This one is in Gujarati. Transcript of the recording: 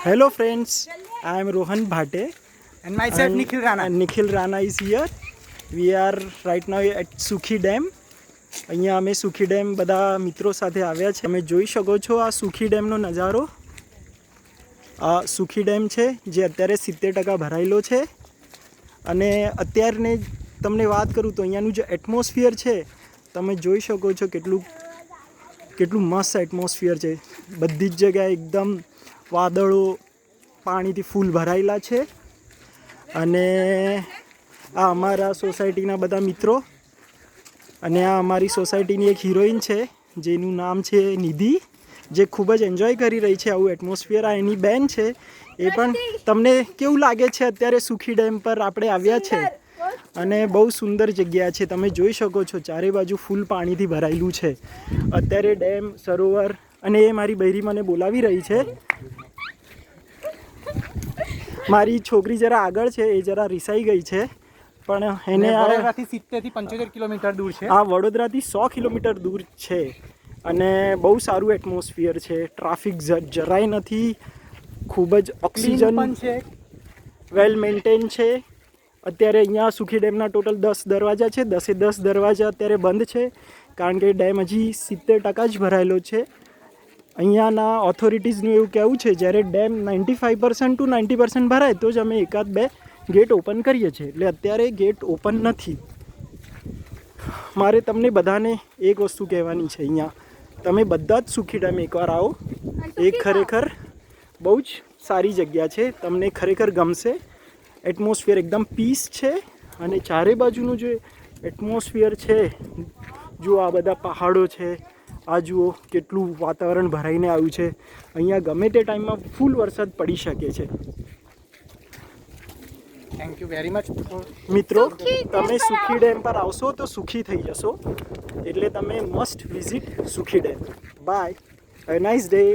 Hello friends, I am Rohan Bhate and myself Nikhil Rana. Nikhil Rana is here. We are right now at Sukhi Dam. અહીંયા અમે સુખી ડેમ બધા મિત્રો સાથે આવ્યા છે. તમે જોઈ શકો છો આ સુખી ડેમનો નજારો. આ સુખી ડેમ છે જે અત્યારે 70% ભરાયેલો છે. અને અત્યારને તમને વાત કરું તો અહીંયાનું જે એટમોસ્ફિયર છે તમે જોઈ શકો છો કેટલું મસ્ત એટમોસ્ફિયર છે. બધી જ જગ્યાએ એકદમ વાદળો પાણીથી ફૂલ ભરાયેલા છે. અને આ અમારા સોસાયટીના બધા મિત્રો અને આ અમારી સોસાયટીની એક હિરોઈન છે જેનું નામ છે નિધિ, જે ખૂબ જ એન્જોય કરી રહી છે આવું એટમોસ્ફિયર. આ એની બેન છે. એ પણ તમને કેવું લાગે છે અત્યારે સુખી ડેમ પર આપણે આવ્યા છે અને બહુ સુંદર જગ્યા છે. તમે જોઈ શકો છો ચારે બાજુ ફૂલ પાણીથી ભરાયેલું છે અત્યારે ડેમ સરોવર. અને એ મારી બૈરી મને બોલાવી રહી છે. મારી છોકરી જરા આગળ છે, એ જરા રિસાઈ ગઈ છે. પણ એને વડોદરાથી 70 થી 75 કિલોમીટર દૂર છે. આ વડોદરાથી 100 કિલોમીટર દૂર છે અને બહુ સારું એટમોસ્ફિયર છે. ટ્રાફિક જરાય નથી. ખૂબ જ ઓક્સિજન પણ છે, વેલ મેન્ટેન છે. અત્યારે અહીંયા સુખી ડેમના ટોટલ 10 દરવાજા છે. 10 દરવાજા અત્યારે બંધ છે કારણ કે ડેમ હજી 70% જ ભરાયેલો છે. અહીંયાના ઓથોરિટીઝનું એવું કહેવું છે જ્યારે ડેમ 95% ટુ 90% ભરાય તો જ અમે એકાદ બે ગેટ ઓપન કરીએ છીએ. એટલે અત્યારે ગેટ ઓપન નથી. મારે તમને બધાને એક વસ્તુ કહેવાની છે, અહીંયા તમે બધા જ સુખી ડેમ એકવાર આવો. એ ખરેખર બહુ જ સારી જગ્યા છે. તમને ખરેખર ગમશે. એટમોસ્ફિયર એકદમ પીસ છે અને ચારે બાજુનું જે એટમોસ્ફિયર છે, જુઓ આ બધા પહાડો છે, આ જુઓ કેટલું વાતાવરણ ભરાઈને આવ્યું છે. અહીંયા ગમે તે ટાઈમમાં ફૂલ વરસાદ પડી શકે છે. થેન્ક યુ વેરી મચ મિત્રો, તમે સુખી ડેમ પર આવશો તો સુખી થઈ જશો. એટલે તમે must visit Sukhi dam. Bye, have a nice day.